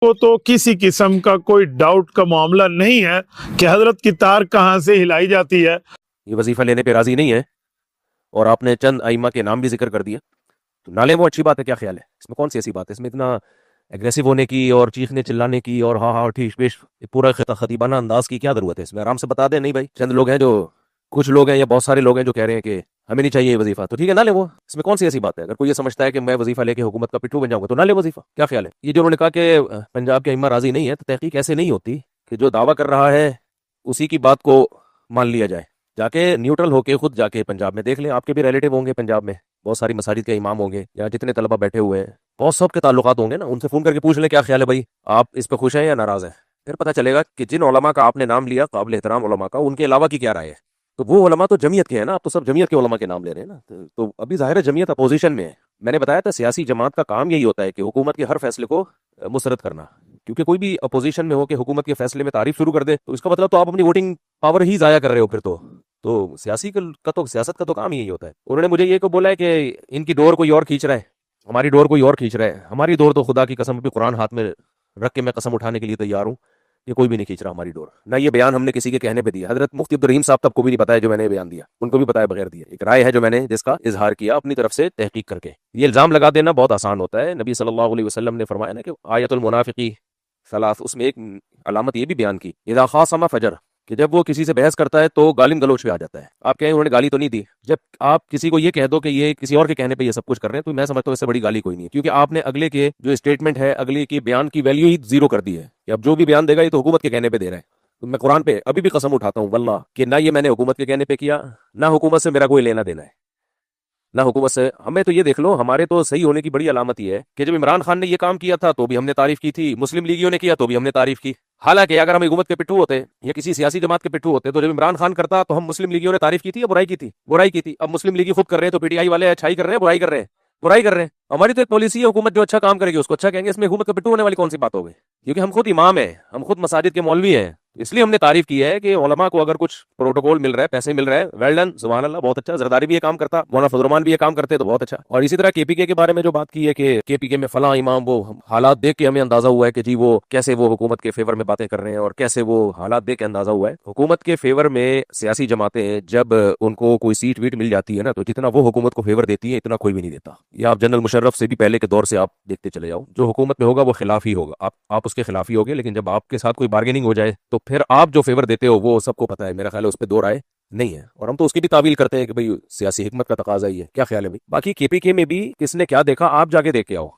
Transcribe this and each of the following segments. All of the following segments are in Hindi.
को तो किसी किस्म का कोई डाउट का मामला नहीं है कि हजरत की तार कहाँ से हिलाई जाती है। ये वजीफा लेने पे राजी नहीं है और आपने चंद आइमा के नाम भी जिक्र कर दिया, तो नाले वो अच्छी बात है, क्या ख्याल है? इसमें कौन सी ऐसी बात है? इसमें इतना एग्रेसिव होने की और चीखने चिल्लाने की और हाँ हाँ ठीक पेश पूरा खतीबाना अंदाज की क्या जरूरत है? इसमें आराम से बता दें। नहीं भाई, चंद लोग हैं जो, कुछ लोग हैं या बहुत सारे लोग हैं जो कह रहे हैं कि हमें नहीं चाहिए ये वजीफा, तो ठीक है ना ले वो। इसमें कौन सी ऐसी बात है? अगर कोई ये समझता है कि मैं वजीफा लेके हुकूमत का पिट्ठू बन जाऊंगा तो ना ले वजीफा, क्या ख्याल है? ये जो उन्होंने कहा कि पंजाब के इमाम राजी नहीं है, तो तहकीक ऐसे नहीं होती कि जो दावा कर रहा है उसी की बात को मान लिया जाए। जाके न्यूट्रल होके खुद जाके पंजाब में देख लें, आपके भी रिलेटिव होंगे पंजाब में, बहुत सारी मसाजिद के इमाम होंगे या जितने तलबा बैठे हुए हैं, बहुत सब के ताल्लुकात होंगे ना, उनसे फोन करके पूछ लें क्या ख्याल है भाई, आप इस पर खुश हैं या नाराज हैं। फिर पता चलेगा कि जिन उलमा का आपने नाम लिया, काबिल एहतराम उलमा का, उनके अलावा की क्या राय है। तो वो उलमा तो जमीयत के हैं ना, आप तो सब जमीयत के उलमा के नाम ले रहे हैं ना, तो अभी जाहिर है जमीयत अपोजिशन में है। मैंने बताया था सियासी जमात का काम यही होता है कि हुकूमत के हर फैसले को मुस्तरद करना, क्योंकि कोई भी अपोजिशन में हो कि हुकूमत के फैसले में तारीफ शुरू कर दे तो इसका मतलब तो आप अपनी वोटिंग पावर ही जाया कर रहे हो। फिर तो सियासी का सियासत का तो काम यही होता है। उन्होंने मुझे ये को बोला है कि इनकी डोर कोई और खींच रहा है, हमारी डोर कोई और खींच रहा है। हमारी डोर तो खुदा की कसम भी कुरान हाथ में रख के मैं कसम उठाने के लिए तैयार हूँ, ये कोई भी नहीं खींच रहा हमारी डोर। ना ये बयान हमने किसी के कहने पे दिया, हजरत मुफ्ती अब्दुल रहीम साहब तक को भी नहीं पता है जो मैंने बयान दिया, उनको भी बताया बगैर दिया। एक राय है जो मैंने जिसका इजहार किया अपनी तरफ से तहकीक करके। ये इल्जाम लगा देना बहुत आसान होता है। नबी सल्लल्लाहु अलैहि वसल्लम ने फरमाया ना कि आयतुल मुनाफिकी सलास, उसमें एक अलामत ये भी बयान की, इज़ा खासमा फजर, कि जब वो किसी से बहस करता है तो गालिम गलोच पे आ जाता है। आप कहें उन्होंने गाली तो नहीं दी, जब आप किसी को ये कह दो कि ये किसी और के कहने पे ये सब कुछ कर रहे हैं, तो मैं समझता हूँ इससे बड़ी गाली कोई नहीं है, क्योंकि आपने अगले के जो स्टेटमेंट है, अगले की बयान की वैल्यू ही जीरो कर दी है कि अब जो भी बयान देगा ये तो हुकूमत के कहने पे दे रहा है। तो मैं कुरान पे अभी भी कसम उठाता हूँ वल्लाह कि ना ये मैंने हुकूमत के कहने पे किया, ना हुकूमत से मेरा कोई लेना देना है, ना हुकूमत से। हमें तो ये देख लो, हमारे तो सही होने की बड़ी अलामत ही है कि जब इमरान खान ने ये काम किया था तो भी हमने तारीफ की थी, मुस्लिम लीगियों ने किया तो भी हमने तारीफ की। हालांकि अगर हम हुकूमत के पिट्ठू होते या किसी सियासी जमात के पिट्ठू होते तो जब इमरान खान करता तो हम मुस्लिम लीगियों ने तारीफ की थी या बुराई की थी? बुराई की थी। अब मुस्लिम लीगी खुद कर रहे हैं तो पीटीआई वाले अच्छाई कर रहे हैं, बुराई कर रहे हैं, बुराई कर रहे हैं। हमारी तो एक पॉलिसी है, हुकूमत जो अच्छा काम करेगी उसको अच्छा कहेंगे, इसमें हुकूमत का पिट्ठू होने वाली कौन सी बात हो गई? क्योंकि हम खुद इमाम है, हम खुद मसाजिद के मौलवी हैं, इसलिए हमने तारीफ की है कि उलमा को अगर कुछ प्रोटोकॉल मिल रहा है, पैसे मिल रहे हैं, वेल डन, सुभान अल्लाह, बहुत अच्छा। जरदारी भी ये काम करता, मौलाना फजल रहमान भी ये काम करते तो बहुत अच्छा। और इसी तरह केपीके के बारे में जो बात की है कि केपीके में फला इमाम, वो हालात देख के हमें अंदाजा हुआ है कि जी वो कैसे वो हुकूमत के फेवर में बातें कर रहे हैं और कैसे वो हालात देख के अंदाजा हुआ है। हुकूमत के फेवर में सियासी जमातें जब उनको कोई सीट वीट मिल जाती है ना, तो जितना वो हुकूमत को फेवर देती है इतना कोई भी नहीं देता। ये आप जनरल मुशर्रफ से भी पहले के दौर से आप देखते चले जाओ, जो हुकूमत में होगा वो खिलाफ ही होगा, आप उसके खिलाफ ही होगे। लेकिन जब आपके साथ कोई बार्गेनिंग हो जाए तो फिर आप जो फेवर देते हो वो सबको पता है, मेरा ख्याल है उस पर दो राय नहीं है। और हम तो उसकी भी तावील करते हैं कि भाई सियासी हिकमत का तकाजा ही है, क्या ख्याल है भाई? बाकी केपीके में भी किसने क्या देखा आप जाके देख के आओ,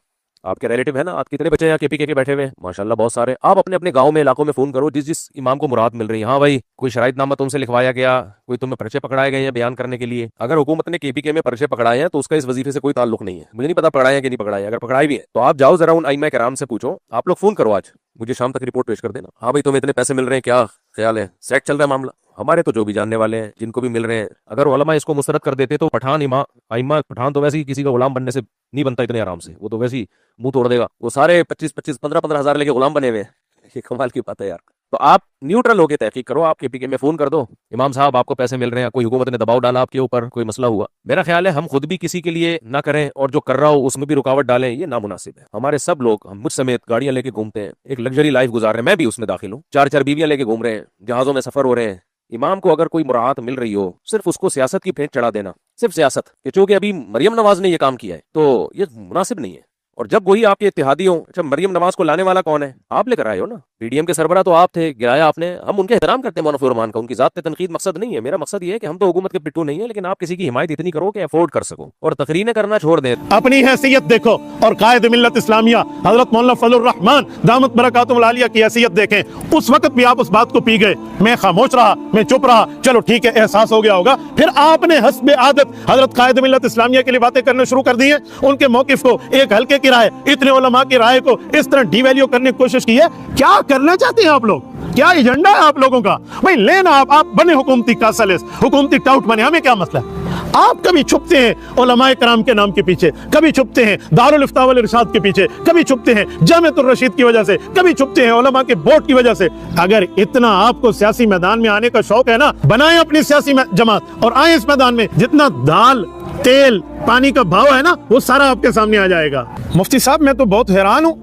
आपके रिलेटिव है ना, आप कितने बच्चे यहाँ केपीके के बैठे हुए हैं माशाल्लाह बहुत सारे। आप अपने अपने गांव में, इलाकों में फोन करो, जिस जिस इमाम को मुराद मिल रही है, हाँ भाई कोई शराइतनामा तुमसे लिखवाया गया, कोई तुम्हें पर्चे पकड़ाए गए हैं बयान करने के लिए। अगर हुकूमत ने केपीके में पर्चे पकड़ाए हैं तो उसका इस वजीफे से कोई ताल्लुक नहीं है। मुझे नहीं पता पकड़ाए हैं कि नहीं पकड़ाए, अगर पकड़ाए भी है तो आप जाओ जरा उन आइमा कराम से पूछो, आप लोग फोन करो आज, मुझे शाम तक रिपोर्ट पेश कर देना, हाँ भाई तुम्हें इतने पैसे मिल रहे हैं, क्या ख्याल है, सेट चल रहा है मामला। हमारे तो जो भी जानने वाले हैं, जिनको भी मिल रहे हैं, अगर उलमा इसको मुस्तरद कर देते तो पठान तो वैसे ही किसी का गुलाम बनने से नहीं बनता इतने आराम से, वो तो वैसे ही मुंह तोड़ देगा। वो सारे 25-25, 15-15 हजार लेके गुलाम बने हुए हैं, ये कमाल की बात है यार। तो आप न्यूट्रल होकर तहकीक करो, आप केपीके में फोन कर दो, इमाम साहब आपको पैसे मिल रहे हैं, कोई हुकूमत ने दबाव डाला आपके ऊपर, कोई मसला हुआ। मेरा ख्याल है हम खुद भी किसी के लिए ना करें और जो कर रहा हो उसमें भी रुकावट डालें, ये नामुनासिब है। हमारे सब लोग, हम मुझ समेत, गाड़ियां लेके घूमते हैं, एक लग्जरी लाइफ गुजार रहे हैं, मैं भी उसमें दाखिल हूँ, 4-4 बीवियां लेके घूम रहे हैं, जहाजों में सफर हो रहे हैं। इमाम को अगर कोई मुराद मिल रही हो, सिर्फ उसको सियासत की फेंट चढ़ा देना, सिर्फ सियासत कि चूंकि अभी मरियम नवाज ने ये काम किया है तो ये मुनासिब नहीं है। और जब वही आपके इत्तेहादी हो, अच्छा मरियम नवाज को लाने वाला कौन है? आप लेकर आए हो ना, पीडीएम के सरबरा तो आप थे, गिराया आपने। हम उनके एहतराम करते हैं, मौलाना फजल रहमान का, उनकी जात पे तनकीद मकसद नहीं है। मेरा मकसद ये है कि हम तो हुकूमत के पिट्ठू नहीं है, लेकिन आप किसी की हिमायत इतनी करो कि अफोर्ड कर सको और तकरीरें करना छोड़ दें। अपनी हैसियत देखो और कायद मिल्लत इस्लामिया हजरत मौलाना फजल रहमान दामत बरकातुहुल आलिया की हैसियत देखें। उस वक्त भी आप उस बात को पी गए, मैं खामोश रहा, मैं चुप रहा, चलो ठीक है एहसास हो गया होगा, फिर आपने हस्बे आदत हजरत कायद मिल्लत इस्लामिया के लिए बातें करना शुरू कर दी है। उनके मौकिफ को, एक हल्के की राय, इतने उलमा की राय को इस तरह डिवैल्यू करने की कोशिश की है। क्या करना चाहते हैं आप लोग? क्या एजेंडा है आप लोगों का? भाई लेना, आप बने हुकूमती कासलिस, हुकूमती टाउट बने, हमें क्या मसला है? आप कभी छुपते हैं उलमाए कराम के नाम के पीछे, कभी छुपते हैं दारुल इफ्ता वल इरशाद के पीछे, कभी छुपते हैं जामिअतुर रशीद की वजह से, कभी छुपते हैं उलमा के बोर्ड की वजह से। अगर इतना आपको सियासी मैदान में आने का शौक है ना, बनाएं अपनी सियासी जमात और आए इस मैदान में। जितना दाल, तेल, पानी का भाव है ना, वो सारा आपके सामने आ जाएगा। मुफ्ती साहब मैं तो बहुत हैरान हूँ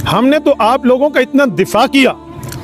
हमने तो आप लोगों का इतना दिफा किया,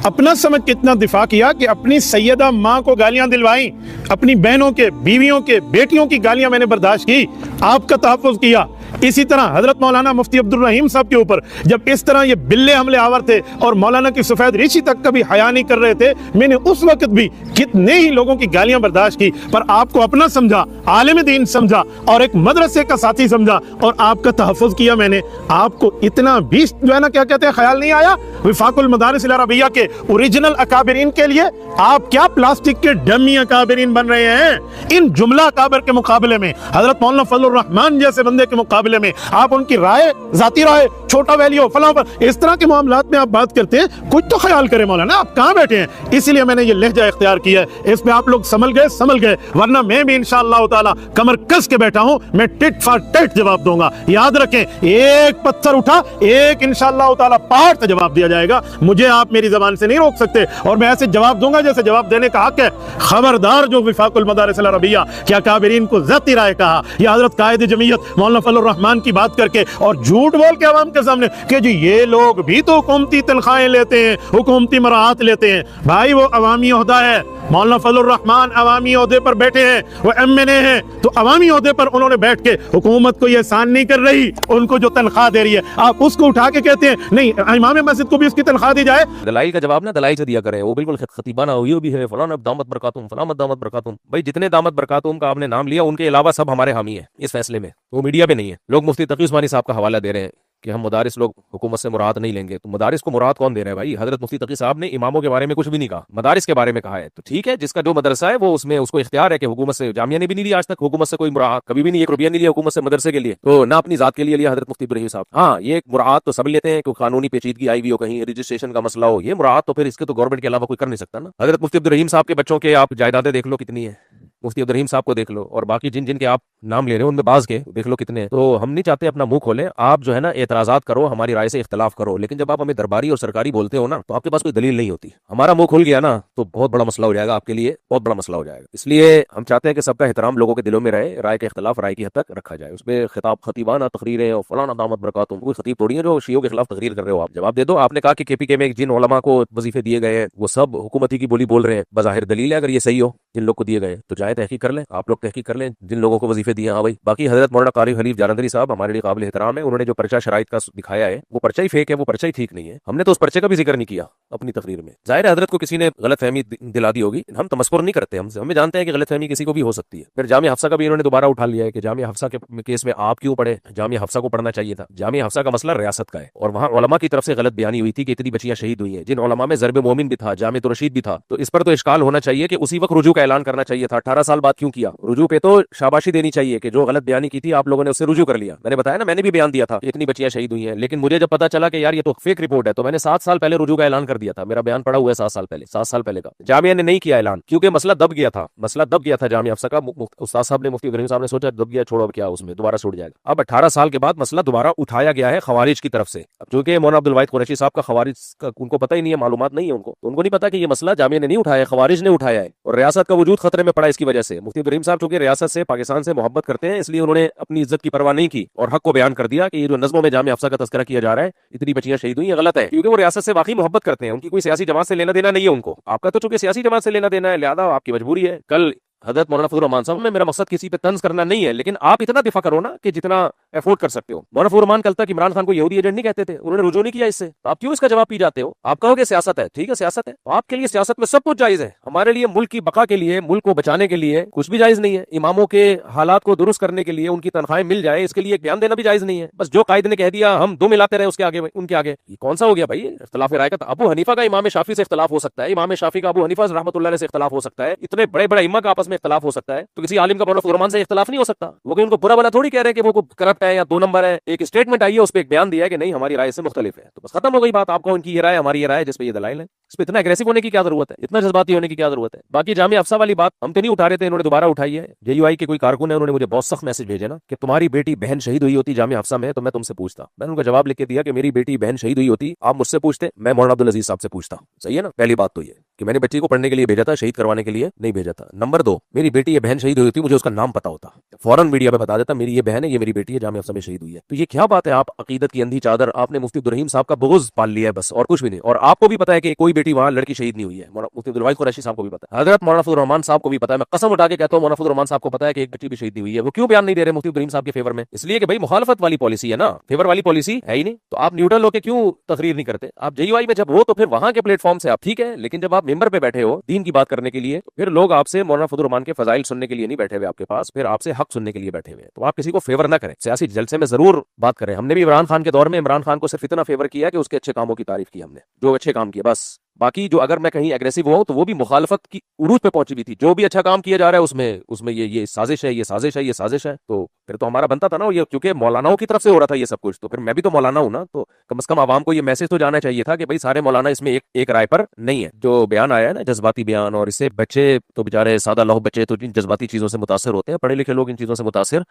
अपना समझ के इतना दिफा किया कि अपनी सैयदा माँ को गालियां दिलवाई, अपनी बहनों के, बीवियों के, बेटियों की गालियां मैंने बर्दाश्त की, आपका तहफ़्फ़ुज़ किया। इसी तरह हजरत मौलाना मुफ्ती अब्दुल रहीम साहब के ऊपर जब इस तरह ये बिल्ले हमले आवर थे और मौलाना की सफेद ऋषि तक कभी हया नहीं कर रहे थे, मैंने उस वक्त भी कितने ही लोगों की गालियां बर्दाश्त की, पर आपको अपना समझा, आलिम दीन समझा और एक मदरसे का साथी समझा और आपका तहफ़्फ़ुज़ किया मैंने। आपको इतना भी जो है ना, क्या कहते हैं, ख्याल नहीं आया विफाकुल मदारिस अल अरबिया के ओरिजिनल अकाबरीन के लिए आप क्या प्लास्टिक के डमी अकाबरीन बन रहे हैं? इन जुमला अकाबर के मुकाबले में, हजरत मौलाना फजलुर रहमान जैसे बंदे के मुकाबले में आप उनकी राय, जाती राय, छोटा वैल्यू फलां पर इस तरह के मामलात में आप बात करते हैं। कुछ तो ख्याल करें मौलाना, आप कहाँ बैठे हैं? इसीलिए मैंने ये लहजा इख्तियार किया है। इसमें आप लोग संभल गए, वरना मैं भी इंशाअल्लाह ताला कमर कस के बैठा हूं, मैं टिट फॉर टिट जवाब दूंगा। याद रखें, एक पत्थर उठा, एक इंशाअल्लाह ताला पहाड़ से जवाब दिया जाएगा। मुझे आप मेरी जबान से नहीं रोक सकते और मैं ऐसे जवाब दूंगा जैसे जवाब देने का हक है। खबरदार जो विफाकुल मदारिस अल अरबिया क्या काबिरीन को ज़ाती राय कहा या हजरत कायद जमीयत मौलाना फजलुर रहमान की बात करके और झूठ बोल के अवाम के सामने कि जी ये लोग भी तो हुकूमती तनख्वाहें लेते हैं, हुकूमती मराहत लेते हैं। भाई वो अवामी ओहदा है, मौलाना फजलुर रहमान अवामी ओहदे पर बैठे हैं, वो एमएनए हैं, तो अवामी ओहदे पर उन्होंने बैठ के हुकूमत को ये एहसान नहीं कर रही, उनको जो तनख्वाह दे रही है आप उसको उठा के कहते हैं नहीं इमाम मस्जिद को भी उसकी तनख्वाह दी जाए। दलाइल का जवाब ना दलाइल से दिया करें, वो बिल्कुल खतीबाना हुई भी है, फलाना दामत बरकातुम, फलामत दामत बरकातुम। भाई जितने दामत बरकातुम का आपने नाम लिया उनके अलावा सब हमारे हामी है इस फैसले में, वो मीडिया पे नहीं है। लोग मुफ्ती तकी उस्मानी साहब का हवाला दे रहे हैं कि हम मदारिस लोग हुकूमत से मुराद नहीं लेंगे, तो मदारिस को मुराद कौन दे रहा है भाई? हजरत मुफ्ती तकी साहब ने इमामों के बारे में कुछ भी नहीं कहा, मदारिस के बारे में कहा है। तो ठीक है, जिसका जो मदरसा है वो उसमें उसको इख्तियार है कि हुकूमत से, जामिया ने भी नहीं लिया आज तक हुकूमत से कोई मुराद, कभी भी नहीं, 1 रुपया नहीं लिया हुकूमत से मदरसे के लिए, तो ना अपनी जात के लिए लिया हजरत मुफ्ती इब्राहिम साहब। हाँ, ये एक मुराद तो सब लेते हैं कि कानूनी पेचीदगी आई हुई हो, कहीं रजिस्ट्रेशन का मसला हो, ये मुराद तो फिर इसके तो गवर्नमेंट के अलावा कोई कर नहीं सकता ना। हजरत मुफ्ती इब्राहिम साहब के बच्चों के आप जायदादें देख लो कितनी है, मुफ्ती अब्दुल रहीम साहब को देख लो और बाकी जिन जिन के आप नाम ले रहे हो उनमें बाज के देख लो कितने हैं। तो हम नहीं चाहते अपना मुंह खोलें, आप जो है ना एतराजात करो, हमारी राय से इख्तलाफ करो, लेकिन जब आप हमें दरबारी और सरकारी बोलते हो ना तो आपके पास कोई दलील नहीं होती। हमारा मुंह खुल गया ना तो बहुत बड़ा मसला हो जाएगा, आपके लिए बहुत बड़ा मसला हो जाएगा। इसलिए हम चाहते हैं कि सबका एहतराम लोगों के दिलों में रहे, राय के इख्तलाफ राय की हद तक रखा जाए। उसमें खिताब खतीबाना तकरीरें और फलाना दामत बरकातुम, कोई खतीब तोड़ी है जो शियों के खिलाफ तकरीर कर रहे हो, आप जवाब दे दो। आपने कहा कि केपीके में जिन उलमा को वजीफे दिए गए हैं वो सब हुकूमती की बोली बोल रहे हैं, बज़ाहिर दलील है अगर ये सही हो जिन लोग को दिए गए तो जाए तहकीक कर लें, आप लोग तहकीक कर लें जिन लोगों को वजीफे दिए। हाँ भाई, बाकी हजरत मौलाना कारी खलीफ जालंधरी साहब हमारे लिए काबिल एहतराम है, उन्होंने जो पर्चा शराइत का दिखाया है वो पर्चा ही फेक है, वो पर्चा ही ठीक नहीं है। हमने तो उस पर्चे का भी जिक्र नहीं किया अपनी तकरीर में। जाहिर है हजरत को किसी ने गलत फहमी दिला दी होगी, हम तमस्कुर नहीं करते, हमें जानते हैं कि गलत फहमी किसी को भी हो सकती है। फिर जामिया हफ्सा का भी इन्होंने दोबारा उठा लिया है कि जामिया हफ्सा के केस में आप क्यों पढ़े, जामिया हफ्सा को पढ़ना चाहिए था। जामिया हफ्सा का मसला रियासत का है और वहाँ उलमा की तरफ से गलत बयानी हुई थी कि इतनी बच्चियां शहीद हुई हैं, जिन उलमा में ज़र्ब मोमिन भी था, जामिया रशीद भी था। तो इस पर तो इश्काल होना चाहिए कि उसी वक्त रुजू का ऐलान करना चाहिए था। 18 साल बाद क्यों किया? रुजू पे तो शाबाशी देनी चाहिए कि जो गलत बयानी की थी आप लोगों ने उससे रुजू कर लिया। मैंने बताया ना, मैंने भी बयान दिया था कि इतनी बच्चियां शहीद हुई हैं, लेकिन मुझे जब पता चला कि यार ये तो फेक रिपोर्ट है तो मैंने 7 साल पहले रुजू का ऐलान कर दिया था। मेरा बयान पड़ा हुआ है 7 साल पहले, 7 साल पहले का। जामिया ने नहीं किया ऐलान क्योंकि मसला दब गया था, मसला दब गया था जामिया हफ्सा का। उस्ताद साहब ने, मुफ्ती इब्राहिम साहब ने सोचा दब गया, छोड़ो अब क्या उसमें दोबारा छूट जाएगा। अब 18 साल के बाद मसला दोबारा उठाया गया है खवारिज की तरफ से। अब चूंकि मौलाना अब्दुल वाहिद कुरैशी साहब का खवारिज का उनको पता ही नहीं है, मालूमात नहीं है उनको, तो उनको नहीं पता कि ये मसला जामिया ने नहीं उठाया, खवारिज ने उठाया है और रियासत का वजूद खतरे में पड़ा इसकी वजह से। मुफ्ती इब्राहिम साहब चूंकि रियासत से, पाकिस्तान से मोहब्बत करते हैं, इसलिए उन्होंने अपनी इज्जत की परवाह नहीं की और हक को बयान कर दिया कि ये जो नज़्मों में जामिया हफ्सा का तज़किरा किया जा रहा है, इतनी बच्चियां शहीद हुई, गलत है, क्योंकि वो रियासत से वाकई मोहब्बत करते हैं, उनकी कोई सियासी जमात से लेना देना नहीं है उनको। आपका तो चूंकि सियासी जमात से लेना देना है, लिहाजा आपकी मजबूरी है। कल हजरत मौलाना फजलुर रहमान साहब में, मेरा मकसद किसी पे तंज करना नहीं है, लेकिन आप इतना दिफा करो ना कि जितना एफोर्ड कर सकते हो। मौलाना फजलुर रहमान कल तक इमरान खान को यहूदी एजेंट नहीं कहते थे, उन्होंने रुजू नहीं किया इससे, तो आप क्यों इसका जवाब पी जाते हो? आप कहोगे सियासत है, ठीक है सियासत है, तो आपके लिए सियासत में सब कुछ जायज है। हमारे लिए मुल्क की बका के लिए, मुल्क को बचाने के लिए कुछ भी जायज नहीं है। इमामों के हालात को दुरुस्त करने के लिए उनकी तनख्वाहें मिल जाए, इसके लिए एक बयान देना भी जायज नहीं है। बस जो कायद ने कह दिया हम दो मिलाते रहे उसके आगे, उनके आगे, ये कौन सा हो गया भाई इख्तिलाफ राय का? अबू हनीफा का इमाम शाफी से इख्तिलाफ हो सकता है, इमाम शाफी का अबू हनीफा रहमतुल्लाह से इख्तिलाफ हो सकता है, इतने बड़े बड़े इमाम का आपस में इख्तिलाफ हो सकता है, तो किसी आलिम का मौलाना फजलुर रहमान से इख्तिलाफ नहीं हो सकता। वो उनको बुरा भला थोड़ी कह रहे हैं कि वो करप्ट है या 2 नंबर है। एक स्टेटमेंट आई है, उस पर एक बयान दिया है कि नहीं हमारी राय से मुख्तलिफ है, तो बस खत्म हो गई बात। आपको उनकी ये राय, हमारी ये राय, जिस पे ये दलाइल है। इस पे इतना एग्रेसिव होने की क्या जरूरत है, इतना जज्बाती होने की क्या जरूरत है। बाकी जामिया हफ्सा वाली बात हम तो नहीं उठा रहे थे, इन्होंने दोबारा उठाई है। जेयूआई के कोई कारकुन है, उन्होंने मुझे बहुत सख्त मैसेज भेजे ना कि तुम्हारी बेटी बहन शहीद हुई होती जामिया हफ्सा में तो मैं तुमसे पूछता। मैंने उनका जवाब लिख के दिया कि मेरी बेटी बहन शहीद हुई होती आप मुझसे पूछते, मैं मौलाना अब्दुल अजीज साहब से पूछता। सही है ना। पहली बात तो ये कि मैंने बच्ची को पढ़ने के लिए भेजा था, शहीद करवाने के लिए नहीं भेजा था। नंबर 2, मेरी बेटी ये बहन शहीद हुई होती, मुझे उसका नाम पता होता, फौरन मीडिया पे बता देता मेरी ये बहन है, ये मेरी बेटी है, जामिया हफ्सा में शहीद हुई है। तो ये क्या बात है, आप अकीदत की अंधी चादर, आपने मुफ्ती अब्दुल रहीम साहब का बुग़्ज़ पाल लिया है बस, और कुछ भी नहीं। और आपको भी पता है कि कोई बेटी वहां लड़की शहीद नहीं हुई है, मुफ्ती अब्दुल वाहिद कुरैशी साहब को भी पता है, हजरत मौलाना फजलुर रहमान साहब को भी पता है। मैं कसम उठा के कहता हूं मौलाना फजलुर रहमान साहब को पता है कि एक बच्ची भी शहीद नहीं हुई है। वो क्यों बयान नहीं दे रहे मुफ्ती अब्दुल रहीम साहब के फेवर में? इसलिए कि भाई मुखालफत वाली पॉलिसी है ना, फेवर वाली पॉलिसी है ही नहीं। तो आप न्यूट्रल होकर क्यों तकरीर नहीं करते? आप जेयूआई में जब हो तो फिर वहां के प्लेटफॉर्म से आप ठीक है, लेकिन जब आप मेंबर पे बैठे हो दीन की बात करने के लिए, तो फिर लोग आपसे मौलाना फजलुर रहमान के फजाइल सुनने के लिए नहीं बैठे हुए आपके पास, फिर आपसे हक सुनने के लिए बैठे हुए। तो आप किसी को फेवर ना करें, सियासी जलसे में जरूर बात करें। हमने भी इमरान खान के दौर में इमरान खान को सिर्फ इतना फेवर किया कि उसके अच्छे कामों की तारीफ की हमने, जो अच्छे काम किए बस। बाकी जो अगर मैं कहीं एग्रेसिव हुआ तो वो भी मुखालफत की उरूज पे पहुंची हुई थी। जो भी अच्छा काम किया जा रहा है उसमें उसमें ये साजिश है, ये साजिश है, ये साजिश है। तो फिर तो हमारा बनता था ना ये, क्योंकि मौलानाओं की तरफ से हो रहा था ये सब कुछ, तो फिर मैं भी तो मौलाना हूं ना, तो कम से कम आवाम को ये मैसेज तो जाना चाहिए था कि भाई सारे मौलाना इसमें एक राय पर नहीं है। जो बयान आया है ना जज्बाती बयान, और इससे बच्चे तो बेचारे सादा लौह बच्चे तो इन जज्बाती चीजों से मुतासर होते हैं, पढ़े लिखे लोग इन चीजों से मुतासर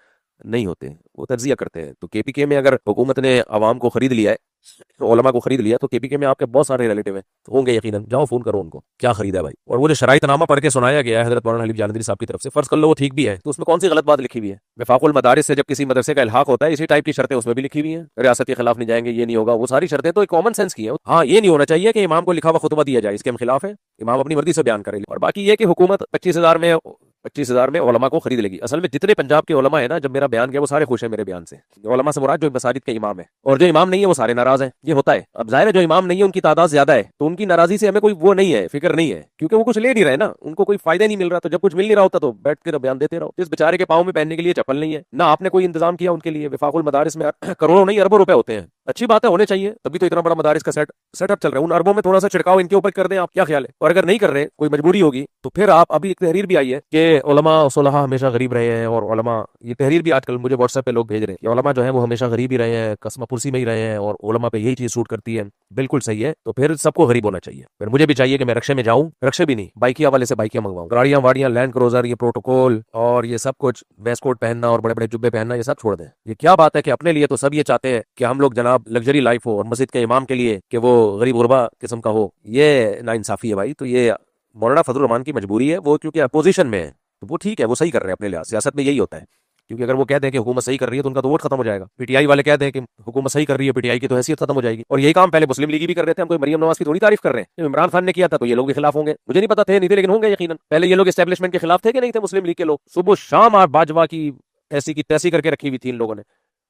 नहीं होते, वो तज्जिया करते हैं। तो केपीके में अगर हुकूमत ने आवाम को खरीद लिया है, उलमा को खरीद लिया, तो केपीके में आपके बहुत सारे रिलेटिव हैं, तो होंगे यकीनन, जाओ फोन करो उनको, क्या खरीदा है भाई। और वो जो शराइतनामा पढ़ के सुनाया गया है हजरत मौलाना हलीफ जालंधरी साहब की तरफ से, फर्ज कर लो वो ठीक भी है, तो उसमें कौन सी गलत बात लिखी हुई है? वफाकुल मदारिस से जब किसी मदरसे का इल्हाक होता है, इसी टाइप की शर्तें उसमें भी लिखी हुई हैं, रियासत के खिलाफ नहीं जाएंगे, ये नहीं होगा, वो सारी शर्तें तो एक कॉमन सेंस की है। हाँ, ये नहीं होना चाहिए कि इमाम को लिखा हुआ खुतबा दिया जाए, इसके हम खिलाफ है, इमाम अपनी मर्जी से बयान करे। और बाकी ये कि हुकूमत 25,000 में उलमा को खरीद लेगी। असल में जितने पंजाब के उलमा है ना, जब मेरा बयान गया वो सारे खुश है मेरे बयान से। उलमा से मुराद जो मसाजिद के इमाम है, और जो इमाम नहीं है वो सारे नाराज हैं। ये होता है। अब जाहिर है जो इमाम नहीं है उनकी तादाद ज्यादा है, तो उनकी नाराजी से हमें कोई वो नहीं है, फिक्र नहीं है, क्योंकि वो कुछ ले नहीं रहे ना, उनको कोई फायदा नहीं मिल रहा। तो जब कुछ मिल नहीं रहा होता तो बैठ कर बयान देते रहो। इस बेचारे के पाँव में पहनने के लिए चप्पल नहीं है ना, आपने कोई इंतजाम किया उनके लिए। वफाकुल मदारिस में करोड़ों नहीं अरबों रुपए होते हैं, अच्छी बात है, होने चाहिए, तभी तो इतना बड़ा मदारिस का सेटअप चल रहा है। उन अरबों में थोड़ा सा छिड़काव इनके ऊपर कर दें, आप क्या ख्याल है? और अगर नहीं कर रहे, कोई मजबूरी होगी, तो फिर आप, अभी एक तहरीर भी आई है कि उलमा सुलहा हमेशा गरीब रहे हैं, और उलमा, ये तहरीर भी आजकल मुझे व्हाट्सएप पे लोग भेज रहे हैं कि उलमा जो है वो हमेशा गरीब ही रहे हैं, कस्मा पुरसी में ही रहे हैं, और उलमा पे यही चीज सूट करती है। बिल्कुल सही है, तो फिर सबको गरीब होना चाहिए। फिर मुझे भी चाहिए कि मैं रक्शे में जाऊं, रक्शे भी नहीं, बाइकिया वाले से बाइकियां मंगवाऊं, गाड़ियां वाड़ियां, लैंड क्रूजर, ये प्रोटोकॉल और ये सब कुछ, वेस्ट कोट पहनना और बड़े बड़े जुब्बे पहनना, ये सब छोड़ दें। ये क्या बात है कि अपने लिए तो सब ये चाहते हैं कि हम लोग जनाब लग्जरी लाइफ हो, और मस्जिद के इमाम के लिए कि वो गरीब गुरबा किस्म का हो, ये नाइंसाफी है भाई। तो ये मौलाना फजलुर रहमान की मजबूरी है, वो क्योंकि अपोजिशन में है, तो वो ठीक है, वो सही कर रहे हैं अपने लिहाज। सियासत में यही होता है, क्योंकि अगर वो कहते हैं कि हुकूमत सही कर रही है तो उनका तो वोट खत्म हो जाएगा। पीटीआई वाले कहते हैं कि हुकूमत सही कर रही है, पीटीआई की तो हैसियत खत्म हो जाएगी। और यही काम पहले मुस्लिम लीग भी कर रहे थे, हम कोई मरियम नवाज की थोड़ी तारीफ कर रहे हैं। जब इमरान खान ने किया था तो ये लोग भी खिलाफ होंगे, मुझे नहीं पता थे नहीं थे, लेकिन होंगे यकीनन। पहले ये लोग एस्टेब्लिशमेंट के खिलाफ थे कि नहीं थे मुस्लिम लीग के लोग? सुबह शाम आप बाजवा की ऐसी की तैसी करके रखी हुई थी इन लोगों ने,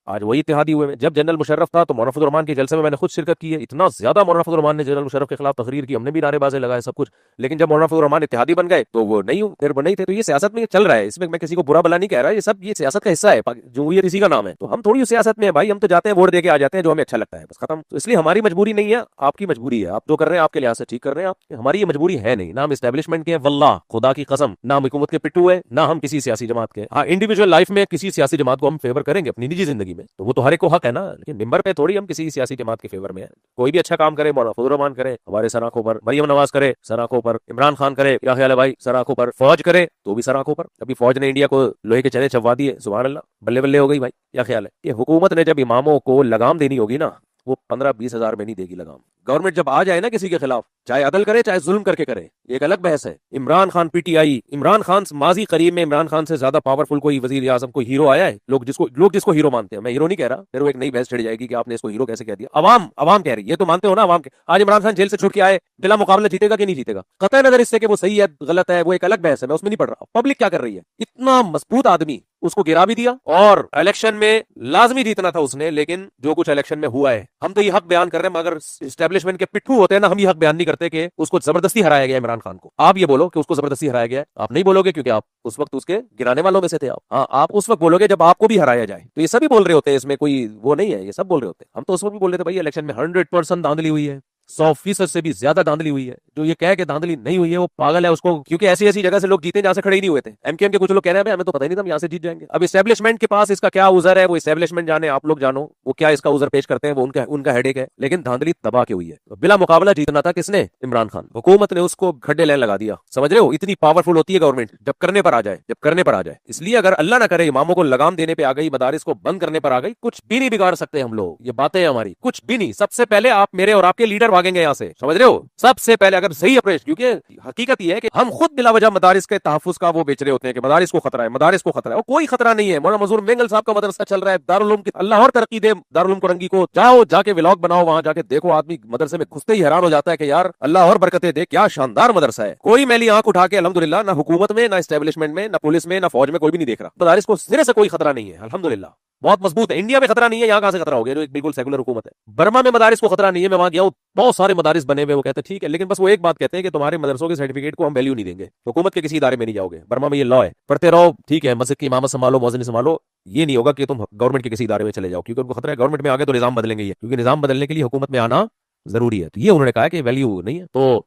आज वही इत्तेहादी हुए में। जब जनरल मुशर्रफ था तो मौलाना फजलुर रहमान के जलसे में मैंने खुद शिरकत की है, इतना ज्यादा मौलाना फजलुर रहमान ने जनरल मुशर्रफ के खिलाफ तकरीर की, हमने भी नारेबाजी लगाए सब कुछ। लेकिन जब मौलाना फजलुर रहमान इत्तेहादी बन गए तो वो नहीं, फिर वो नहीं थे। तो ये सियासत में चल रहा है, इसमें मैं किसी को बुरा भला नहीं कह रहा, ये सब ये सियासत का हिस्सा है, जमहूरियत इसी का नाम है। तो हम थोड़ी सियासत में है भाई, हम तो जाते हैं वोट दे के आ जाते हैं, जो हमें अच्छा लगता है, बस खत्म। तो इसलिए हमारी मजबूरी नहीं है, आपकी मजबूरी है। आप जो कर रहे हैं आपके लिहाज से ठीक कर रहे हैं आप, हमारी ये मजबूरी है नहीं। ना हम एस्टेब्लिशमेंट के हैं, वल्लाह खुदा की कसम, ना हम हुकूमत के पिट्टू है, ना हम किसी सियासी जमात के। हाँ, इंडिविजुअल लाइफ में किसी सियासी जमात को हम फेवर करेंगे अपनी निजी जिंदगी में, तो वो तो हर एक को हक है ना, लेकिन मिंबर पे थोड़ी हम किसी सियासी जमात के फेवर में है। कोई भी अच्छा काम करे, मौलाना फजलुर रहमान करे हमारे सर आंखों पर, मरियम नवाज करे सर आंखों पर, इमरान खान करे, क्या ख्याल है भाई, सर आंखों पर, फौज करे तो भी सर आंखों पर। अभी फौज ने इंडिया को लोहे के चने चबवा दिए, सुभान अल्लाह, बल्ले बल्ले हो गई भाई। क्या ख्याल है? ये हुकूमत ने जब इमामों को लगाम देनी होगी ना, वो 15-20 हजार में नहीं देगी लगाम। गवर्नमेंट जब आ जाए ना किसी के खिलाफ, चाहे अदल करे चाहे जुल्म करके करे, एक अलग बहस है। इमरान खान पीटीआई, इमरान खान माजी करीब में इमरान खान से ज्यादा पावरफुल कोई वजीर आजम, कोई हीरो आया है? लोग जिसको हीरो मानते हैं, मैं हीरो नहीं कह रहा, फिर वो एक नई बहस छिड़ जाएगी कि आपने इसको हीरो कैसे कह दिया। अवाम कह रही है, ये तो मानते हो ना अवाम के। आज इमरान खान जेल से छुट के आए, बिला मुकाबला जीतेगा कि नहीं जीतेगा, कतई नजर इससे कि वो सही है गलत है, वो एक अलग बहस है, मैं उसमें नहीं पढ़ रहा। पब्लिक क्या कर रही है? इतना मजबूत आदमी, उसको गिरा भी दिया, और इलेक्शन में लाजमी जीतना था उसने, लेकिन जो कुछ इलेक्शन में हुआ है, हम तो ये हक बयान कर रहे हैं, मगर एस्टेब्लिशमेंट के पिट्ठू होते हैं ना, हम ये हक बयान नहीं करते कि उसको जबरदस्ती हराया गया इमरान खान को। आप ये बोलो कि उसको जबरदस्ती हराया गया, आप नहीं बोलोगे क्योंकि आप उस वक्त उसके गिराने वालों में से थे। आप उस वक्त बोलोगे जब आपको भी हराया जाए। तो ये सभी बोल रहे होते हैं, इसमें कोई वो नहीं है, ये सब बोल रहे होते हैं। हम तो उस वक्त भी बोल रहे थे भाई इलेक्शन में 100% धांधली हुई है, 100% से भी ज्यादा धांधली हुई है। जो ये कह के धांधली नहीं हुई है वो पागल है उसको, क्योंकि ऐसी ऐसी जगह से लोग जीते जहां से खड़े ही नहीं हुए थे। एमकेएम के कुछ लोग कह रहे हैं हमें तो पता ही नहीं था हम यहाँ से जीत जाएंगे। अब एस्टेब्लिशमेंट के पास इसका क्या उजर है, वो एस्टेब्लिशमेंट जाने, आप लोग जानो वो क्या इसका उजर पेश करते हैं, वो उनका हेडेक है। लेकिन धांधली तबाह की हुई है। बिला मुकाबला जीतना था किसने? इमरान खान। हुकूमत ने उसको खड्डे लाइन लगा दिया। समझ रहे हो, इतनी पावरफुल होती है गवर्नमेंट जब करने पर आ जाए, जब करने पर आ जाए। इसलिए अगर अल्लाह ना करे इमामों को लगाम देने पे आ गई, मदारिस को बंद करने पर आ गई, कुछ भी नहीं बिगाड़ सकते हम लोग। ये बातें हमारी कुछ भी नहीं। सबसे पहले आप मेरे और आपके लीडर भागेंगे यहाँ से, समझ रहे हो। सबसे पहले अगर सही अप्रोच, क्योंकि हकीकत यह है कि हम खुद बिला वजह मदारिस के तहफ्फुज का वो बेच रहे होते हैं कि मदारिस को खतरा है, मदारिस को खतरा है। और कोई खतरा नहीं है। मौलाना मजहूर मेंगल साहब का मदरसा चल रहा है, दारुल उलूम की, अल्लाह और तरक्की दे दारुल उलूम कोरंगी को। जाओ जाके व्लॉग बनाओ, वहां जाके देखो, आदमी मदरसे में घुसते ही हैरान हो जाता है कि यार अल्लाह और बरकतें दे, क्या शानदार मदरसा है। कोई मैली आंख उठा के अल्हम्दुलिल्लाह ना हुकूमत में, ना एस्टेब्लिशमेंट में, ना पुलिस में, ना फौज में कोई भी नहीं देख रहा। मदारिस को सिरे से कोई खतरा नहीं है, अल्हम्दुलिल्लाह बहुत मजबूत है। इंडिया में खतरा नहीं है, यहाँ कहां से खतरा हो गया जो एक बिल्कुल सेकुलर हुकूमत है। बर्मा में मदारिस को खतरा नहीं है, मैं वहां गया हूं, बहुत सारे मदारिस बने हुए। वो कहते हैं ठीक है, लेकिन बस वो एक बात कहते हैं कि तुम्हारे मदरसों के सर्टिफिकेट को हम वैल्यू नहीं देंगे, हुकूमत के किसी इदारे में नहीं जाओगे। बर्मा में ये लॉ है, पढ़ते रहो, ठीक है, मस्जिद की इमामत संभालो, मौज़िन संभालो। ये नहीं होगा कि तुम गवर्नमेंट के किसी इदारे में चले जाओ, क्योंकि उनको खतरा है गवर्नमेंट में आगे तो निजाम बदलेंगे ये, क्योंकि निजाम बदलने के लिए हुकूमत में आना जरूरी है। तो ये उन्होंने कहा कि वैल्यू नहीं है, तो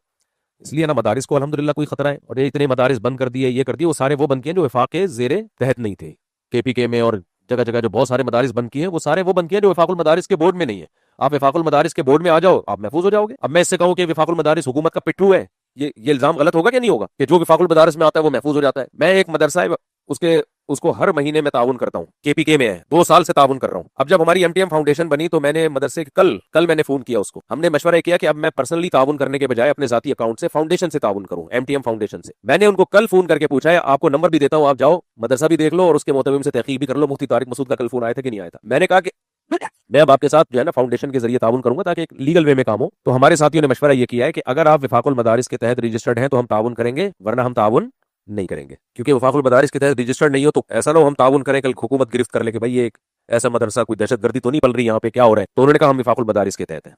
इसलिए ना मदारिस को अल्हम्दुलिल्लाह कोई खतरा है। और ये इतने मदारिस बंद कर दिए, ये कर दिए, वो सारे वो बंद किए जो वफाक के जेरे तहत नहीं थे। केपीके में और जगह जगह जो बहुत सारे मदारिस बंद किए हैं, वो सारे वो बंद किए जो वफाकुल मदारिस के बोर्ड में नहीं है। आप वफाकुल मदारिस के बोर्ड में आ जाओ, आप महफूज हो जाओगे। अब मैं इससे कहूं कि वफाकुल मदारिस हुकूमत का पिट्ठू है, ये इल्जाम गलत होगा क्या? नहीं होगा कि जो वफाकुल मदारिस में आता है वो महफूज हो जाता है। मैं एक मदरसा है उसके उसको हर महीने में ताउन करता हूँ, केपीके में है, 2 साल से ताउन कर रहा हूँ। अब जब हमारी एमटीएम फाउंडेशन बनी तो मैंने मदरसे कल मैंने फोन किया उसको, हमने मशवरा किया कि अब मैं पर्सनली ताउन करने के बजाय अपने जाती अकाउंट से फाउंडेशन से ताउन करूँ, एमटीएम फाउंडेशन से। मैंने उनको कल फोन करके पूछा है, आपको नंबर भी देता हूँ, आप जाओ मदरसा भी देख लो और उसके मोतबिम से तहकीक भी कर लो। मुफ्ती तारिक मसूद का कल फोन आया था कि नहीं आया था। मैंने कहा कि मैं अब आपके साथ जो है ना फाउंडेशन के जरिए ताउन करूंगा ताकि एक लीगल वे में काम हो। तो हमारे साथियों ने मशवरा ये किया है कि अगर आप वफाकुल मदारिस के तहत रजिस्टर्ड हैं तो हम ताउन करेंगे, वरना हम ताउन नहीं करेंगे। क्योंकि वफाकुल मदारिस के तहत रजिस्टर्ड नहीं हो तो ऐसा ना हो हम ताउन करें, कल हुकूमत गिरफ्त कर ले कि भाई ये एक ऐसा मदरसा, कोई दहशतगर्दी तो नहीं पल रही यहाँ पे, क्या हो रहा है। तो उन्होंने कहा हम वफाकुल मदारिस के तहत है।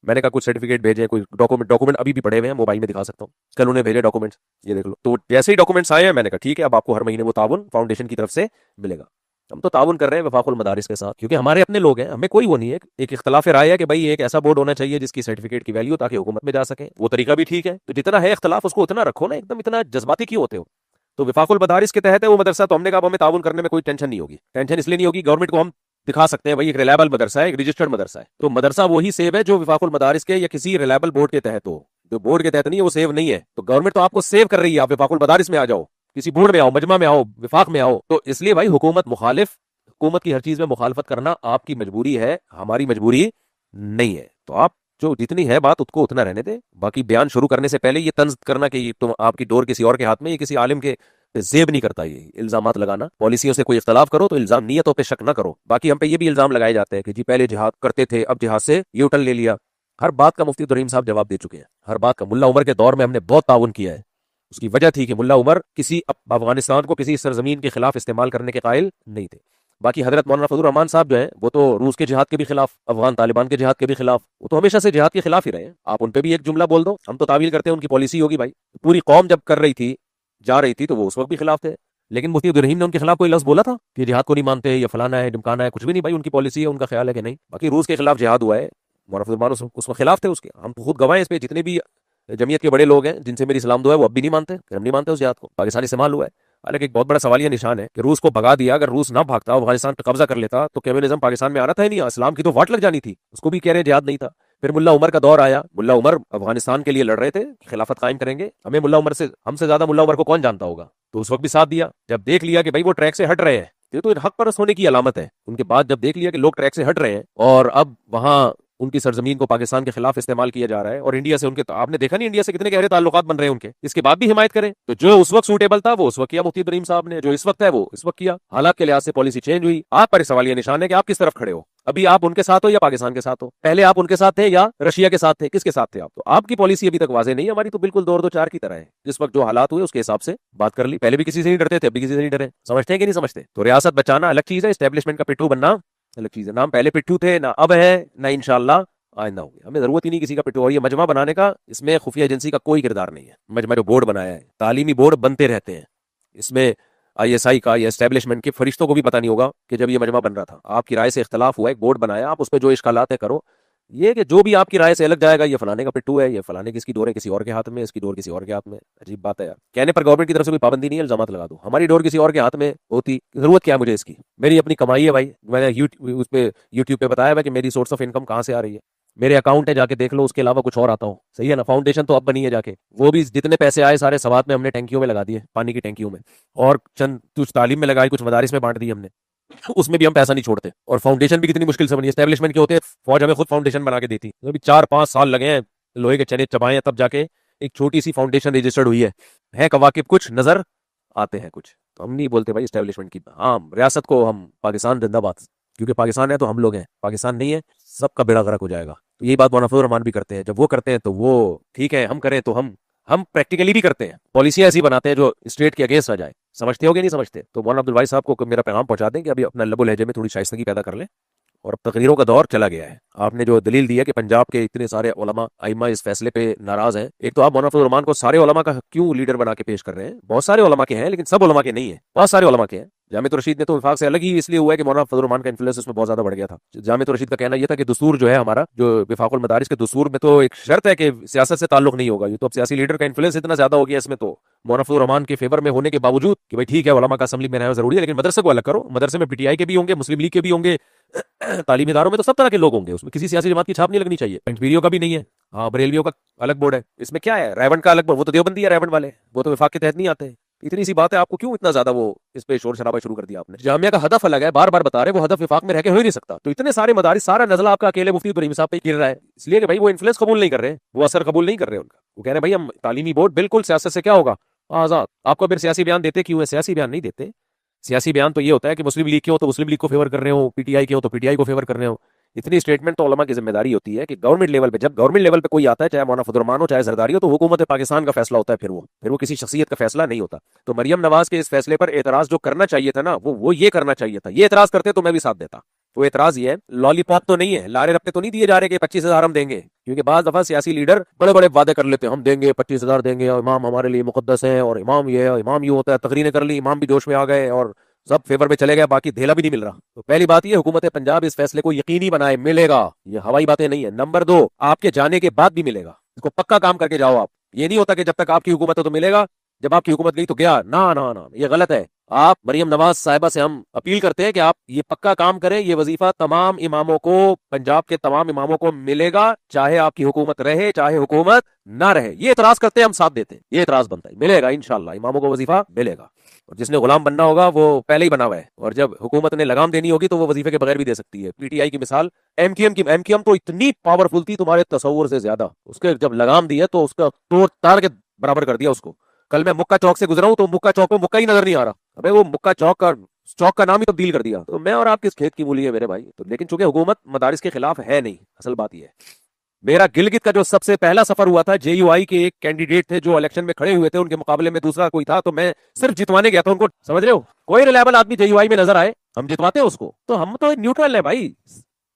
मैंने कहा कुछ सर्टिफिकेट भेजे, कोई डॉक्यूमेंट अभी भी पड़े हुए हैं, मोबाइल में दिखा सकता हूँ। कल उन्हें भेजे डॉक्यूमेंट्स, ये देख लो। तो जैसे ही डॉक्यूमेंट्स आए हैं मैंने कहा ठीक है, अब आपको हर महीने वो ताउन फाउंडेशन की तरफ से मिलेगा। हम तो ताउन कर रहे हैं वफाकुल मदारिस के साथ, क्योंकि हमारे अपने लोग हैं, हमें कोई वो नहीं है। एक इख्तलाफ राय है कि भाई एक ऐसा बोर्ड होना चाहिए जिसकी सर्टिफिकेट की वैल्यू ताकि हुकूमत में जा सके, वो तरीका भी ठीक है। तो जितना है इख्तलाफ उसको उतना रखो ना, एकदम इतना जज्बाती क्यों होते हो। तो वफाकुल मदारिस के तहत है वो मदरसा, तो हमने कहा हमें ताउन करने में कोई टेंशन नहीं होगी। टेंशन इसलिए नहीं होगी, गवर्नमेंट को हम दिखा सकते हैं भाई एक रिलायबल मदरसा है, एक रजिस्टर्ड मदरसा है। तो मदरसा वही सेव है जो वफाकुल मदारिस के या किसी रिलायबल बोर्ड के तहत हो। जो बोर्ड के तहत नहीं है वो सेव नहीं है। तो गवर्नमेंट तो आपको सेव कर रही है, आप वफाकुल मदारिस में आ जाओ, किसी बोर्ड में आओ, मजमा में आओ, विफाक में आओ। तो इसलिए भाई हुकूमत मुखालिफ, हुकूमत की हर चीज में मुखालफत करना आपकी मजबूरी है, हमारी मजबूरी नहीं है। तो आप जो जितनी है बात उसको उतना रहने दे। बाकी बयान शुरू करने से पहले ये तंज करना कि तुम आपकी डोर किसी और के हाथ में, ये किसी आलिम के जेब नहीं करता। ये इल्जामात लगाना, पॉलिसियों से कोई इख्तलाफ करो तो इल्जाम नियतों पे शक ना करो। बाकी हम पे ये भी इल्जाम लगाए जाते हैं कि जी पहले जिहाद करते थे, अब जिहाद से यू टर्न ले लिया। हर बात का मुफ्ती अब्दुल साहब जवाब दे चुके हैं, हर बात का। मुल्ला उमर के दौर में हमने बहुत ताउन किया है, उसकी वजह थी कि मुल्ला उमर किसी अफगानिस्तान को किसी सरजमीन के खिलाफ इस्तेमाल करने के कायल नहीं थे। बाकी हजरत मौलाना फजलुर रहमान साहब जो है वो तो रूस के जिहाद के भी खिलाफ, अफगान तालिबान के जिहाद के भी खिलाफ, वो तो हमेशा से जिहाद के खिलाफ ही रहे हैं। आप उन पे भी एक जुमला बोल दो, हम तो तावील करते हैं उनकी पॉलिसी होगी भाई। पूरी कौम जब कर रही थी, जा रही थी, तो वो उस वक्त भी खिलाफ थे। लेकिन मुफ्ती अब्दुल रहीम ने उनके खिलाफ कोई लफ्ज बोला था कि जिहाद को नहीं मानते या फलाना है ढिमकाना है? कुछ भी नहीं भाई, उनकी पॉलिसी है, उनका ख्याल है कि नहीं। बाकी रूस के खिलाफ जिहाद हुआ है, मौलाना उसमें खिलाफ थे उसके, हम तो खुद गवाह हैं इस पे। जितने भी जमीयत के बड़े लोग हैं जिनसे मेरी सलाम दुआ है वो अब भी नहीं मानते, हम नहीं मानते उस जिहाद को। पाकिस्तानी इस्तेमाल हुआ है। हालांकि एक बहुत बड़ा सवालिया निशान है कि रूस को भगा दिया, अगर रूस ना भागता, अफगानिस्तान पर कब्जा कर लेता तो कम्युनिज्म पाकिस्तान में आना था ही नहीं, इस्लाम की तो वाट लग जानी थी। उसको भी कह रहे हैं जिहाद नहीं था। फिर मुल्ला उमर का दौर आया, मुल्ला उमर अफगानिस्तान के लिए लड़ रहे थे, खिलाफत कायम करेंगे। हमें मुल्ला उमर से, हमसे ज्यादा मुल्ला उमर को कौन जानता होगा, तो उस वक्त भी साथ दिया। जब देख लिया कि भाई वो ट्रैक से हट रहे हैं, ये तो हक परस्त होने की अलामत है। उनके बाद जब देख लिया कि लोग ट्रैक से हट रहे हैं और अब वहां उनकी सरजमीन को पाकिस्तान के खिलाफ इस्तेमाल किया जा रहा है, और इंडिया से उनके, तो आपने देखा नहीं इंडिया से कितने गहरे ताल्लुकात बन रहे हैं उनके, इसके बाद भी हिमायत करें। तो जो उस वक्त सूटेबल था वो उस वक्त किया मुफ्ती इब्राहिम साहब ने, जो इस वक्त है वो इस वक्त किया। हालात के लिहाज से पॉलिसी चेंज हुई। आप पर सवालिया निशान है कि आप किस तरफ खड़े हो। अभी आप उनके साथ हो या पाकिस्तान के साथ हो? पहले आप उनके साथ थे या रशिया के साथ थे? किसके साथ थे आप? तो आपकी पॉलिसी अभी तक वाजे नहीं है, हमारी तो बिल्कुल 2-2-4 की तरह है। जिस वक्त जो हालात हुए उसके हिसाब से बात कर ली। पहले भी किसी से नहीं डरते थे, अभी किसी से नहीं डरे। समझते हैं कि नहीं समझते? तो रियासत बचाना अलग चीज है, एस्टेब्लिशमेंट का पिट्ठू बनना अलग चीज है। नाम पहले पिट्ठू थे, ना अब है, ना इंशाल्लाह आइंदा होंगे। हमें जरूरत ही नहीं किसी का पिट्ठू। और ये मजमा बनाने का, इसमें खुफिया एजेंसी का कोई किरदार नहीं है। मजमा जो बोर्ड बनाया है, तालीमी बोर्ड बनते रहते हैं, इसमें ISI का या एस्टेब्लिशमेंट के फरिश्तों को भी पता नहीं होगा कि जब ये मजमा बन रहा था, आपकी राय से इख्तलाफ हुआ, एक बोर्ड बनाया, आप उस पर जो इश्कालात है करो। ये कि जो भी आपकी राय से अलग जाएगा, ये फलाने का पिट्ठू है, ये फलाने की, इसकी डोर है किसी और के हाथ में, इसकी डोर किसी और के हाथ में। अजीब बात है यार। कहने पर गवर्नमेंट की तरफ से कोई पाबंदी नहीं है, इल्जामात लगा दो। हमारी डोर किसी और के हाथ में होती, जरूरत क्या है मुझे इसकी? मेरी अपनी कमाई है भाई। मैंने यूट्यूब पे बताया है कि मेरी सोर्स ऑफ इनकम कहाँ से आ रही है। मेरे अकाउंट है, जाके देख लो, उसके अलावा कुछ और आता हो। सही है ना? फाउंडेशन तो अब बनी है जाके, वो भी जितने पैसे आए सारे सवात में हमने टैंकियों में लगा दिए, पानी की टैंकियों में, और चंद कुछ तालीम में लगाई, कुछ मदारिस में बांट दी हमने, उसमें भी हम पैसा नहीं छोड़ते। और फाउंडेशन भी कितनी मुश्किल से बनी, एस्टेब्लिशमेंट के होते फौज हमें खुद फाउंडेशन बना के देती। अभी 4-5 साल लगे हैं, लोहे के चने चबाए हैं, तब जाके एक छोटी सी फाउंडेशन रजिस्टर्ड हुई है कवाकिब कुछ नजर आते हैं कुछ। तो हम नहीं बोलते भाई एस्टेब्लिशमेंट की। हाँ, रियासत को हम पाकिस्तान जिंदाबाद, क्योंकि पाकिस्तान है तो हम लोग हैं, पाकिस्तान नहीं है सबका बेड़ा गर्क हो जाएगा। तो यही बात मौलाना फजल रहमान भी करते हैं। जब वो करते हैं तो वो ठीक है, हम करें तो हम प्रैक्टिकली भी करते हैं, पॉलिसियां ऐसी बनाते हैं जो स्टेट के अगेंस्ट आ जाए। समझते हो कि नहीं समझते? तो मौलाना अब्दुल वाहिद साहब को मेरा पैगाम पहुंचा दें कि अभी अपना लबो लहजे में थोड़ी शाइस्तगी पैदा कर लें। और अब तकरीरों का दौर चला गया है। आपने जो दलील दी है कि पंजाब के इतने सारे उलमा आइमा इस फैसले पे नाराज हैं, एक तो आप मौलाना फजल रहमान को सारे उलमा का क्यों लीडर बना के पेश कर रहे हैं? बहुत सारे उलमा के हैं, लेकिन सब उलमा के नहीं है, बहुत सारे उलमा के हैं। जामिया रशीद ने तो विफाक से अलग ही इसलिए हुआ है कि मौलाना फजल रहमान का इन्फ्लुएंस उसमें बहुत ज्यादा बढ़ गया था। जामिया रशीद का कहना यह था कि दस्तूर जो है हमारा, जो विफाकुल मदारिस के दस्तूर में तो एक शर्त है कि सियासत से ताल्लुक नहीं होगा। ये तो अब सियासी लीडर का इन्फ्लुएंस इतना ज्यादा हो गया इसमें, तो मौलाना फजल रहमान के फेवर में होने के बावजूद कि भाई ठीक है उलमा का असेंबली में रहना जरूरी है, लेकिन मदरसे को अलग करो। मदरसे में पीटीआई के भी होंगे, मुस्लिम लीग के भी होंगे, तालीमी इदारों में तो सब तरह के लोग होंगे, उसमें किसी सियासी जमात की छाप नहीं लगनी चाहिए। पंचपीरियों का भी नहीं है, हाँ बरेलवियों का अलग बोर्ड है। इसमें क्या है? रायबंड का अलग बोर्ड, वो तो देवबंदी है रायबंड वाले, वो तो विफाक के तहत नहीं आते। इतनी सी बात है, आपको क्यों इतना ज्यादा वो इस पे शोर शराबा शुरू कर दिया आपने? जामिया का हदफ अलग है, बार बार बता रहे, वो हदफ विफाक में रह के हो ही नहीं सकता। तो इतने सारे मदारिस, सारा नजला आपका अकेले मुफ्ती इब्राहिम साहब पे गिर रहा है, इसलिए कि भाई वो इन्फ्लुएंस कबूल नहीं कर रहे, वो असर कबूल नहीं कर रहे उनका। वो कह रहे हैं भाई हम तालीमी बोर्ड बिल्कुल सियासत से क्या होगा आजाद। आपको फिर सियासी बयान देते क्यों है? सियासी बयान नहीं देते। सियासी बयान तो ये होता है कि मुस्लिम लीग के हो तो मुस्लिम लीग को फेवर कर रहे हो, पीटीआई के हो तो पीटीआई को फेवर कर रहे हो। इतनी स्टेटमेंट तो उलमा की जिम्मेदारी होती है कि गवर्नमेंट लेवल पे, जब गवर्नमेंट लेवल पे कोई आता है, चाहे मौलाना फजल रहमान हो चाहे जरदारी हो, तो हुकूमत पाकिस्तान का फैसला होता है। फिर वो किसी शख्सियत का फैसला नहीं होता। तो मरियम नवाज के इस फैसले पर एतराज जो करना चाहिए था ना, वो ये करना चाहिए था। ये एतराज करते तो मैं भी साथ देता। तो एतराज ये है, लॉलीपॉप तो नहीं है, लारे रप्पे तो नहीं दिए जा रहे कि 25,000 हम देंगे, क्योंकि बाज दफा सियासी लीडर बड़े बड़े वादे कर लेते हैं, हम देंगे 25,000 देंगे, और इमाम हमारे लिए मुकद्दस है, और इमाम ये है, इमाम यूं होता है। तकरीरें कर ली, इमाम भी जोश में आ गए और सब फेवर में चले गए, बाकी धेला भी नहीं मिल रहा। तो पहली बात ये, हुकूमत पंजाब इस फैसले को यकीनी बनाए, मिलेगा। ये हवाई बातें नहीं है। नंबर 2, आपके जाने के बाद भी मिलेगा, इसको पक्का काम करके जाओ आप। ये नहीं होता कि जब तक आपकी हुकूमत है तो मिलेगा, जब आपकी हुकूमत गई तो गया। ना ना ना, ये गलत है। आप मरियम नवाज साहिबा से हम अपील करते हैं कि आप ये पक्का काम करें। ये वजीफा तमाम इमामों को, पंजाब के तमाम इमामों को मिलेगा, चाहे आपकी हुकूमत रहे चाहे हुकूमत ना रहे। ये एतराज करते हैं हम, साथ देते हैं। ये एतराज बनता है, मिलेगा इंशाल्लाह, इमामों को वजीफा मिलेगा। और जिसने गुलाम बनना होगा वो पहले ही बना हुआ है, और जब हुकूमत ने लगाम देनी होगी तो वो वजीफे के बगैर भी दे सकती है। पीटीआई की मिसाल एमक्यूएम तो इतनी पावरफुल थी तुम्हारे तसव्वुर से ज्यादा। उसके जब लगाम दी है तो उसका तोड़ तार के बराबर कर दिया उसको। कल मैं मुक्का चौक से गुजरा हूं तो मुक्का चौक में मुक्का ही नजर नहीं आ रहा। अबे वो मुक्का चौक का नाम ही तब्दील कर दिया। तो मैं और आप किस खेत की मूली है मेरे भाई? तो लेकिन चूंकि हुकूमत मदारिस के खिलाफ है नहीं, असल बात यह है। मेरा गिलगित का जो सबसे पहला सफर हुआ था, जेयूआई के एक कैंडिडेट थे जो इलेक्शन में खड़े हुए थे, उनके मुकाबले में दूसरा कोई था, तो मैं सिर्फ जितवाने गया था उनको। समझ रहे हो? कोई रिलायबल आदमी जेयूआई में नजर आए, हम जितवाते हैं उसको। तो हम तो न्यूट्रल है भाई,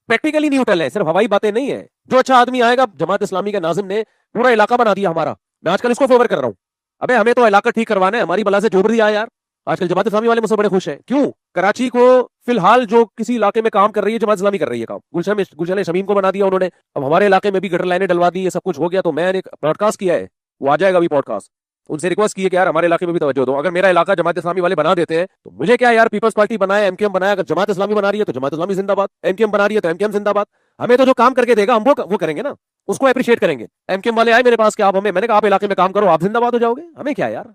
प्रैक्टिकली न्यूट्रल है, सिर्फ हवाई बातें नहीं है। जो अच्छा आदमी आएगा, जमात इस्लामी के नाजिम ने पूरा इलाका बना दिया हमारा, मैं आजकल इसको फेवर कर रहा हूं। अबे हमें तो इलाका ठीक करवाना है, हमारी बला से जोड़ दिया यार। आजकल जमात इस्लामी वाले मुझसे बड़े खुश हैं। क्यों? कराची को फिलहाल जो किसी इलाके में काम कर रही है, जमात इस्लामी कर रही है काम। गुलशन शमीम को बना दिया उन्होंने, अब हमारे इलाके में भी गटर लाइनें डलवा दी, ये सब कुछ हो गया। तो मैंने एक पॉडकास्ट किया है, वो आ जाएगा अभी पॉडकास्ट। उनसे रिक्वेस्ट की है कि यार हमारे इलाके में भी तवज्जो दो। अगर मेरा इलाका जमात इस्लामी वाले बना देते हैं तो मुझे क्या यार, पीपल्स पार्टी बनाए, एमकेएम बनाया, अगर जमात इस्लामी बना रही है तो जमात इस्लामी जिंदाबाद, एमकेएम बना रही है तो एमकेएम जिंदाबाद। हमें तो जो काम करके देगा हम वो करेंगे ना, उसको अप्रिशिएट करेंगे। एमकेएम वाले आए मेरे पास कि आप हमें, मैंने कहा आप इलाके में काम करो, आप जिंदाबाद हो जाओगे, हमें क्या यार।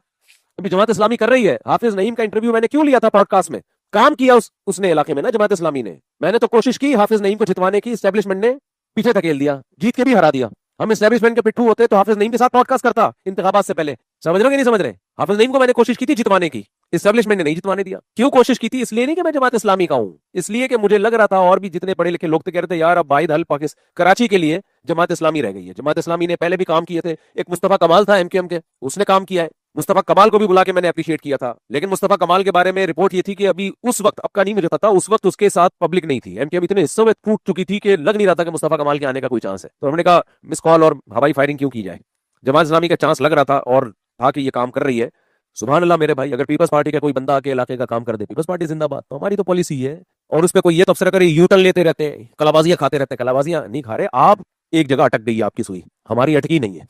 अभी जमात इस्लामी कर रही है। हाफिज नईम का इंटरव्यू मैंने क्यों लिया था पॉडकास्ट में? काम किया उसने इलाके में ना, जमात इस्लामी ने। मैंने तो कोशिश की हाफिज नईम को जितवाने की, एस्टेब्लिशमेंट ने पीछे धकेल दिया, जीत के भी हरा दिया। हम एस्टेब्लिशमेंट के पिट्ठू होते तो हाफिज नईम के साथ पॉडकास्ट करता इंतखाबात से पहले। समझ रहे हो कि नहीं समझ रहे? हाफिज नईम को मैंने कोशिश की थी जितवाने की, एस्टेब्लिशमेंट ने नहीं जितवाने दिया। क्यों कोशिश की थी? इसलिए नहीं कि मैं जमात इस्लामी का हूं, इसलिए कि मुझे लग रहा था, और भी जितने पढ़े लिखे लोग थे कह रहे थे यार अब वाहिद हल पाकिस्तान कराची के लिए जमात इस्लामी रह गई है। जमात इस्लामी ने पहले भी काम किए थे, एक मुस्तफा कमाल था एमकेएम के, उसने काम किया है। मुस्तफा कमाल को भी बुला के मैंने अप्रिशिएट किया था, लेकिन मुस्तफा कमाल के बारे में रिपोर्ट ये थी कि अभी उस वक्त, अब का नहीं मुझे पता, उस वक्त उसके साथ पब्लिक नहीं थी। एमकेएम इतने हिस्सों में टूट चुकी थी कि लग नहीं रहा था कि मुस्तफा कमाल के आने का कोई चांस है। तो हमने कहा मिस कॉल और हवाई फायरिंग क्यों की जाए। जमात इस्लामी का चांस लग रहा था और था कि ये काम कर रही है। सुभान अल्लाह मेरे भाई, अगर पीपल्स पार्टी का कोई बंदा आके इलाके का काम कर दे, पीपल्स पार्टी जिंदाबाद, तो हमारी तो पॉलिसी है। और उस पर कोई ये तबसरा करे यू टर्न लेते रहते हैं, कलाबाजियां खाते रहते हैं। कलाबाजियां नहीं खा रहे आप, एक जगह अटक गई है आपकी सुई, हमारी अटकी नहीं है।